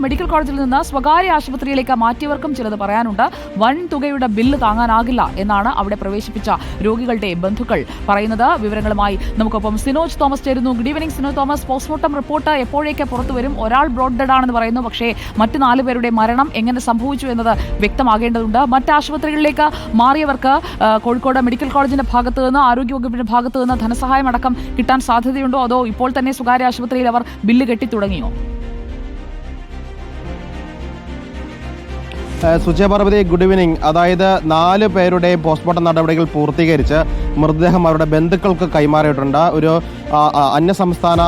Medical കോളേജിൽ നിന്ന് സ്വകാര്യ ആശുപത്രിയിലേക്ക് മാറ്റിയവർക്കും ചിലത് പറയാനുണ്ട്. വൻ തുകയുടെ ബില്ല് താങ്ങാനാകില്ല എന്നാണ് അവിടെ പ്രവേശിപ്പിച്ച രോഗികളുടെ ബന്ധുക്കൾ പറയുന്നത്. വിവരങ്ങളുമായി നമുക്കൊപ്പം സിനോജ് തോമസ് ചേരുന്നു. Good evening Sinoj Thomas. Postmortem report എപ്പോഴേക്ക് പുറത്തുവരും? ഒരാൾ ബ്രോഡ് ഡെഡ് ആണെന്ന് പറയുന്നു, പക്ഷേ മറ്റ് 4 പേരുടെ മരണം എങ്ങനെ സംഭവിച്ചു എന്നത് വ്യക്തമാകേണ്ടതുണ്ട്. മറ്റ് ആശുപത്രികളിലേക്ക് മാറിയവർക്ക് കോഴിക്കോട് മെഡിക്കൽ കോളേജിന്റെ ഭാഗത്ത് നിന്ന്, ആരോഗ്യവകുപ്പിന്റെ ഭാഗത്ത് നിന്ന് ധനസഹായം അടക്കം കിട്ടാൻ സാധ്യതയുണ്ടോ? അതോ ഇപ്പോൾ തന്നെ സ്വകാര്യ ആശുപത്രിയിൽ അവർ ബില്ല് കെട്ടിത്തുടങ്ങിയോ? Sujayaparvathy, good evening. അതായത് 4 പേരുടെയും പോസ്റ്റ്മോർട്ടം നടപടികൾ പൂർത്തീകരിച്ച് മൃതദേഹം അവരുടെ ബന്ധുക്കൾക്ക് കൈമാറിയിട്ടുണ്ട്. ഒരു അന്യസംസ്ഥാന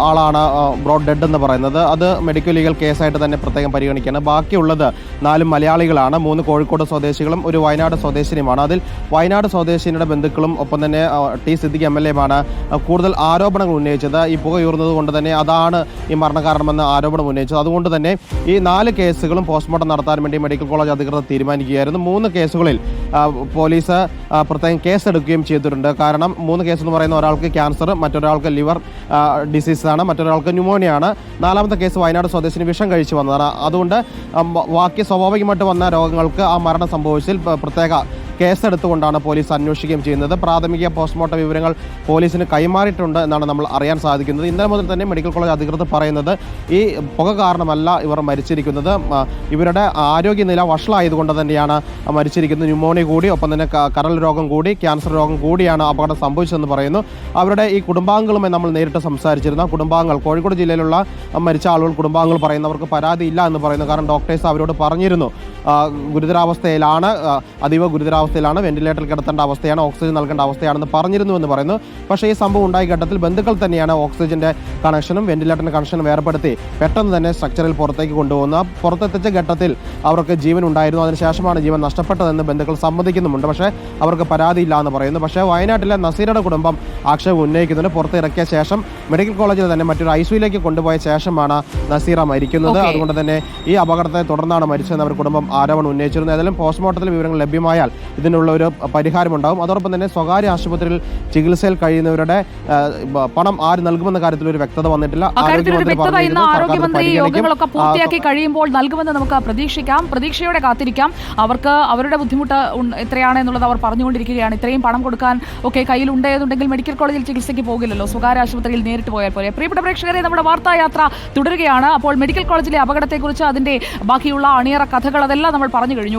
ആളാണ് ബ്രോഡ് ഡെഡ് എന്ന് പറയുന്നത്. അത് മെഡിക്കൽ ലീഗൽ കേസായിട്ട് തന്നെ പ്രത്യേകം പരിഗണിക്കുകയാണ്. ബാക്കിയുള്ളത് 4 മലയാളികളാണ്. 3 കോഴിക്കോട് സ്വദേശികളും ഒരു വയനാട് സ്വദേശിനിയുമാണ്. അതിൽ വയനാട് സ്വദേശിനിയുടെ ബന്ധുക്കളും ഒപ്പം തന്നെ ടി സിദ്ദിഖ് MLA-മാണ് കൂടുതൽ ആരോപണങ്ങൾ ഉന്നയിച്ചത്. ഈ പുകയൂറുന്നത് കൊണ്ട് തന്നെ അതാണ് ഈ മരണകാരണമെന്ന് ആരോപണം ഉന്നയിച്ചത്. അതുകൊണ്ട് തന്നെ ഈ 4 കേസുകളും പോസ്റ്റ്മോർട്ടം നടത്താൻ വേണ്ടി മെഡിക്കൽ കോളേജ് അധികൃതർ തീരുമാനിക്കുകയായിരുന്നു. 3 കേസുകളിൽ പോലീസ് പ്രത്യേകം കേസെടുക്കുകയും ചെയ്തിട്ടുണ്ട്. കാരണം 3 കേസ് എന്ന് പറയുന്ന ഒരാൾക്ക് ക്യാൻസർ, മറ്റൊരാൾക്ക് ലിവർ ഡിസീസാണ്, മറ്റൊരാൾക്ക് ന്യൂമോണിയാണ്. 4ാമത്തെ കേസ് വയനാട് സ്വദേശിനി വിഷം കഴിച്ചു വന്നതാണ്. അതുകൊണ്ട് ബാക്കി സ്വാഭാവികമായിട്ട് വന്ന രോഗങ്ങൾക്ക് ആ മരണം സംഭവിച്ചതിൽ പ്രത്യേക കേസെടുത്തുകൊണ്ടാണ് പോലീസ് അന്വേഷിക്കുകയും ചെയ്യുന്നത്. പ്രാഥമിക പോസ്റ്റ്മോർട്ടം വിവരങ്ങൾ പോലീസിന് കൈമാറിയിട്ടുണ്ട് എന്നാണ് നമ്മൾ അറിയാൻ സാധിക്കുന്നത്. ഇന്നലെ മുതൽ തന്നെ മെഡിക്കൽ കോളേജ് അധികൃതർ പറയുന്നത് ഈ പുക കാരണമല്ല ഇവർ മരിച്ചിരിക്കുന്നത്, ഇവരുടെ ആരോഗ്യനില വഷളായതുകൊണ്ട് തന്നെയാണ് മരിച്ചിരിക്കുന്നത്. ന്യൂമോണിയ കൂടി, ഒപ്പം തന്നെ കരൾ രോഗം കൂടി, ക്യാൻസർ രോഗം കൂടിയാണ് അപകടം സംഭവിച്ചതെന്ന് പറയുന്നു. അവരുടെ ഈ കുടുംബാംഗങ്ങളുമായി നമ്മൾ നേരിട്ട് സംസാരിച്ചിരുന്നു. കുടുംബാംഗങ്ങൾ, കോഴിക്കോട് ജില്ലയിലുള്ള മരിച്ച ആളുകൾ കുടുംബാംഗങ്ങൾ പറയുന്നവർക്ക് പരാതിയില്ല എന്ന് പറയുന്നു. കാരണം ഡോക്ടേഴ്സ് അവരോട് പറഞ്ഞിരുന്നു ഗുരുതരാവസ്ഥയിലാണ്, അതീവ ഗുരുതരാവസ്ഥയിലാണ്, വെന്റിലേറ്ററിൽ കിടത്തേണ്ട അവസ്ഥയാണ്, ഓക്സിജൻ നൽകേണ്ട അവസ്ഥയാണെന്ന് പറഞ്ഞിരുന്നു എന്ന് പറയുന്നു. പക്ഷേ ഈ സംഭവം ഉണ്ടായ ഘട്ടത്തിൽ ബന്ധുക്കൾ തന്നെയാണ് ഓക്സിജന്റെ കണക്ഷനും വെന്റിലേറ്ററിന്റെ കണക്ഷനും വേർപെടുത്തി പെട്ടെന്ന് തന്നെ സ്ട്രക്ചറിൽ പുറത്തേക്ക് കൊണ്ടുപോകുന്ന. പുറത്തെത്തിച്ച ഘട്ടത്തിൽ അവർക്ക് ജീവൻ ഉണ്ടായിരുന്നു, അതിനുശേഷമാണ് ജീവൻ നഷ്ടപ്പെട്ടതെന്ന് ബന്ധുക്കൾ സമ്മതിക്കുന്നുമുണ്ട്. പക്ഷേ അവർക്ക് പരാതിയില്ല എന്ന് പറയുന്നു. പക്ഷേ വയനാട്ടിലെ നസീറയുടെ കുടുംബം ആക്ഷേപം ഉന്നയിക്കുന്നുണ്ട്. പുറത്തിറക്കിയ ശേഷം മെഡിക്കൽ കോളേജിൽ തന്നെ മറ്റൊരു ICUയിലേക്ക് കൊണ്ടുപോയ ശേഷമാണ് നസീറ മരിക്കുന്നത്. അതുകൊണ്ട് തന്നെ ഈ അപകടത്തെ തുടർന്നാണ് മരിച്ചതെന്ന് അവർ കുടുംബം ആരോപണം ഉന്നയിച്ചിരുന്നു. ഏതായാലും പോസ്റ്റ്മോർട്ടത്തിൽ വിവരങ്ങൾ ലഭ്യമായാൽ ഇതിനുള്ള ഒരു പരിഹാരമുണ്ടാകും. അതോടൊപ്പം തന്നെ സ്വകാര്യ ആശുപത്രിയിൽ ചികിത്സയിൽ കഴിയുന്നവരുടെ പണം ആര് നൽകുമെന്ന കാര്യത്തിൽ ഒരു വ്യക്തത വന്നിട്ടില്ല. ആരോഗ്യമന്ത്രി യോഗങ്ങളൊക്കെ പൂർത്തിയാക്കി കഴിയുമ്പോൾ നൽകുമെന്ന് നമുക്ക് പ്രതീക്ഷിക്കാം. പ്രതീക്ഷയോടെ കാത്തിരിക്കാം. അവർക്ക് അവരുടെ ബുദ്ധിമുട്ട് എത്രയാണെന്നുള്ളത് അവർ പറഞ്ഞുകൊണ്ടിരിക്കുകയാണ്. ഇത്രയും പണം കൊടുക്കാൻ ഒക്കെ കയ്യിലുണ്ടെന്നുണ്ടെങ്കിൽ മെഡിക്കൽ കോളേജിൽ ചികിത്സയ്ക്ക് പോകില്ലല്ലോ, സ്വകാര്യ ആശുപത്രിയിൽ നേരിട്ട് പോയാൽ പോലെ. പ്രിയപ്പെട്ട പ്രേക്ഷകരെ, നമ്മുടെ വാർത്തായാത്ര തുടരുകയാണ്. അപ്പോൾ മെഡിക്കൽ കോളേജിലെ അപകടത്തെക്കുറിച്ച്, അതിന്റെ ബാക്കിയുള്ള അണിയറ കഥകൾ, അതെല്ലാം നമ്മൾ പറഞ്ഞു കഴിഞ്ഞു.